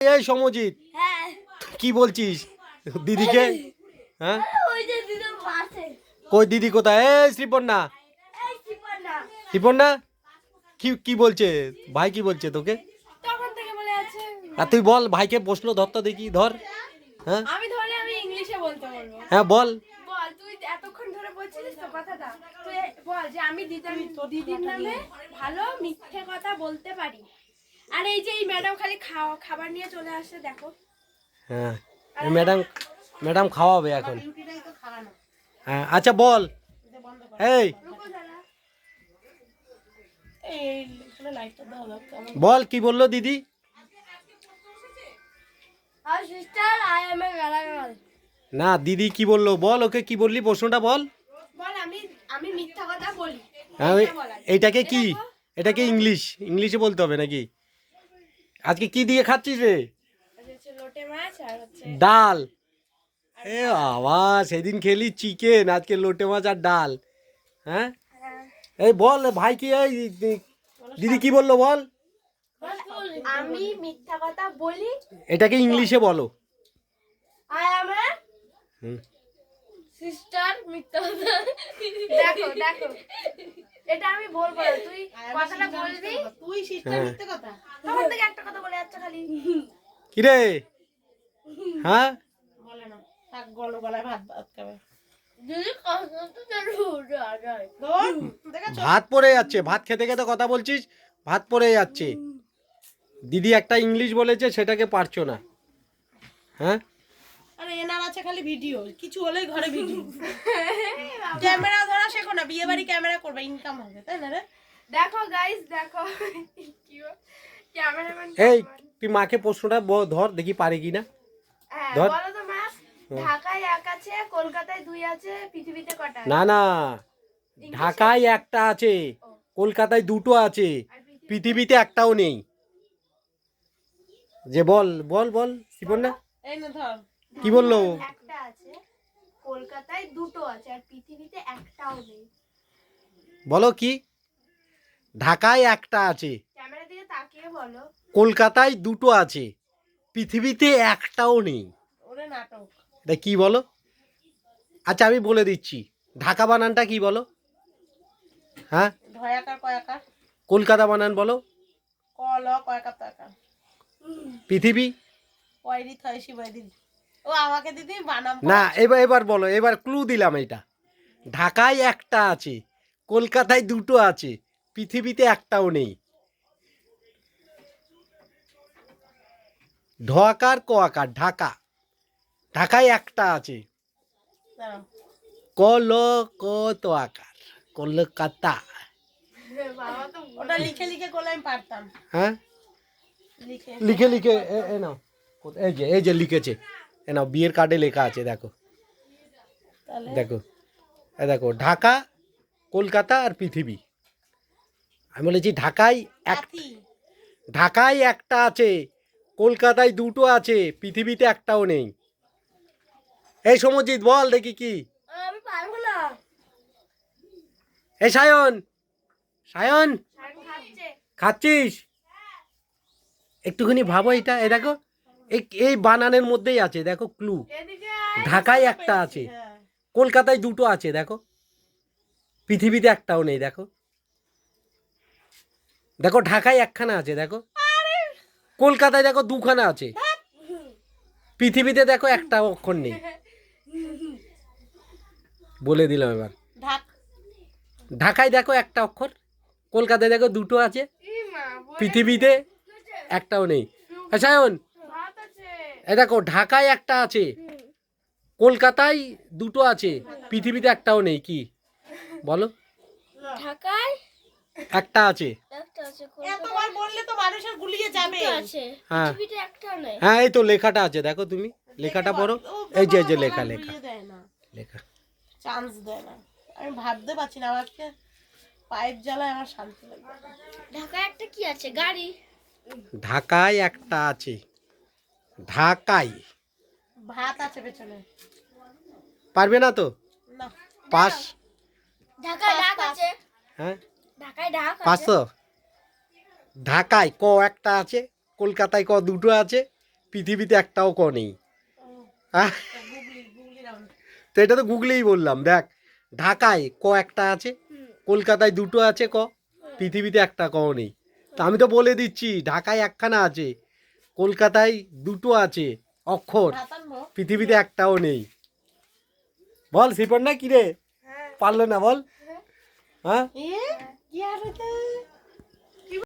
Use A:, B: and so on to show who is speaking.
A: এই সমজিৎ, কি বলছিস দিদিকে? হ্যাঁ, কই দিদি কোথায়? এই শ্রীপর্ণা, শ্রীপর্ণা কি কি বলছে ভাই? কি বলছে তোকে? আর তুই বল ভাইকে প্রশ্ন ধরতে দেখি, ধর। হ্যাঁ
B: আমি ধরলে আমি ইংলিশে বলতে বলবো।
A: হ্যাঁ বল।
B: বল, তুই এতক্ষণ ধরে বলছিলিস তো কথাটা, তুই বল যে আমি দিদির নামে ভালো মিথ্যে কথা বলতে পারি। আর এই যে এই ম্যাডাম খালি খাবার নিয়ে চলে আসে, দেখো।
A: হ্যাঁ ম্যাডাম, ম্যাডাম খাওয়াবে এখন। হ্যাঁ আচ্ছা বল। এই বল কি বললো দিদি? না দিদি কি বললো বল, ওকে কি বললি প্রশ্নটা বল।
B: বল আমি আমি মিথ্যা কথা বলি।
A: হ্যাঁ এইটাকে কি, এটাকে ইংলিশে বলতে হবে নাকি? আজকে কি দিয়ে খাচ্ছিস রে?
B: লোটে মাছ আর হচ্ছে
A: ডাল। এ বাবা, সেদিন খেলি চিকেন, আজকে লোটে মাছ আর ডাল। হ্যাঁ এই বল ভাই কি, এই দিদি কি বললো বল।
B: আমি মিথ্যা কথা বলি।
A: এটাকে ইংলিশে বলো।
B: আই অ্যাম এ সিস্টার মিথ্যা কথা। দেখো দেখো, এটা আমি বলবো না, তুই কথাটা বলবি। তুই সিস্টার মিথ্যা কথা, তখন থেকে একটা কথা বলে যাচ্ছে খালি।
A: কি রে? হ্যাঁ
B: বলে না, থাক গলায় ভাত খাবে।
A: ভাত পড়ে যাচ্ছে, ভাত খেতে খেতে কথা বলছিস, ভাত পড়ে যাচ্ছে। দিদি একটা ইংলিশ বলেছে, সেটাকে পারছো না। হ্যাঁ
B: আরে এনার আছে খালি ভিডিও, কিছু হলেই ঘরে ভিডিও। ক্যামেরা ধরা শেখো না, বিয়ে বাড়ি ক্যামেরা করবে, ইনকাম হবে, তাই না রে? দেখো গাইস, দেখো কি ক্যামেরাম্যান।
A: এই তুই মাকে প্রশ্নটা ধর দেখি পারে কিনা। ধর।
B: বলো তো মা, ঢাকায় এক আছে, কলকাতায় দুই আছে, পৃথিবীতে কটা?
A: না না, ঢাকায় একটা আছে, কলকাতায় দুটো আছে, পৃথিবীতে একটাও নেই। যে বল বল বল শ্রীপর্ণা,
B: এই না ধর।
A: কি বললো?
B: একটা আছে, কলকাতায় দুটো আছে, আর পৃথিবীতে একটাও নেই।
A: বলো কি? ঢাকায় একটা আছে,
B: ক্যামেরা দিকে তাকিয়ে বলো।
A: কলকাতায় দুটো আছে, পৃথিবীতে একটাও নেই।
B: ওরে নাটক।
A: এটা কি বলো? আচ্ছা আমি বলে দিচ্ছি, ঢাকা বানানটা কি বলো? হ্যাঁ
B: ঢয়াকার কয়াকার।
A: কলকাতা বানান বলো।
B: কল কয়াকার তয়াকার।
A: পৃথিবী।
B: কয়রি থয়সি বয়রি। ও আমাকে দিদি বানাম।
A: না এবার এবার বলো, এবার ক্লু দিলাম এটা। ঢাকায় একটা আছে, কলকাতায় দুটো আছে, পৃথিবীতে একটাও নেই। ঢাকার কোয়াকার, ঢাকা, ঢাকায় একটা আছে। কলকাতার, কলকাতা।
B: ওটা লিখে লিখে করলে আমি পারতাম।
A: হ্যাঁ লিখে লিখে এ নাও, এই যে লিখেছে, এ নাও বিয়ের কার্ডে লেখা আছে, দেখো দেখো, এ দেখো ঢাকা, কলকাতা আর পৃথিবী। আমি বলেছি ঢাকায় একটা আছে, কলকাতায় দুটো আছে, পৃথিবীতে একটাও নেই। এই সমজিৎ বল দেখি কি।
B: আমি পারবো না।
A: এই সায়ন, সায়ন খাচ্ছিস? একটুখানি ভাবো এটা, এই দেখো এই বানানের মধ্যেই আছে, দেখো ক্লু। ঢাকায় একটা আছে, কলকাতায় দুটো আছে, দেখো পৃথিবীতে একটাও নেই। দেখো দেখো ঢাকায় একখানা আছে, দেখো কলকাতায় দেখো দুখানা আছে, পৃথিবীতে দেখো একটা অক্ষর নেই। বলে দিলাম এবার। ঢাকায় দেখো একটা অক্ষর, কলকাতায় দেখো দুটো আছে, পৃথিবীতে একটাও নেই। সায়ন এ দেখো ঢাকায় একটা আছে, কলকাতায় দুটো আছে, পৃথিবীতে একটাও নেই। কি বলো?
B: ঢাকায়
A: একটা আছে।
B: এতবার বললে তো মানুষের গুলিয়ে যাবে।
A: হ্যাঁ
B: পৃথিবীতে একটাও নেই।
A: হ্যাঁ এই তো লেখাটা আছে, দেখো তুমি লেখাটা পড়ো। এই যে লেখা লেখা লেখা।
B: চান্স দেয় না, আমি ভাবতে পারছি না, আমাকে পায়ের জ্বালায় আমার শান্তি লাগে। ঢাকায় একটা কি আছে? গাড়ি।
A: ঢাকায় একটা আছে, ঢাকায়
B: ভাত আছে পেছনে।
A: পারবে না তো?
B: না
A: পাস।
B: ঢাকায় ঢাক আছে।
A: হ্যাঁ
B: ঢাকায় ঢাক আছে।
A: পাঁচশো। ঢাকায় ক একটা আছে, কলকাতায় ক দুটো আছে, পৃথিবীতে একটাও ক নেই। হ্যাঁ,
B: গুগলি গুগলি রাউন্ড।
A: তো এটা তো গুগলেই বললাম। দেখ, ঢাকায় ক একটা আছে, কলকাতায় দুটো আছে ক, পৃথিবীতে একটা ক নেই। তো আমি তো বলে দিচ্ছি, ঢাকায় একখানা আছে, কলকাতায় দুটো আছে অক্ষর, পৃথিবীতে একটাও নেই। বল শিপন না, কিরে পারলো না বল? হ্যাঁ
B: কি আর হতো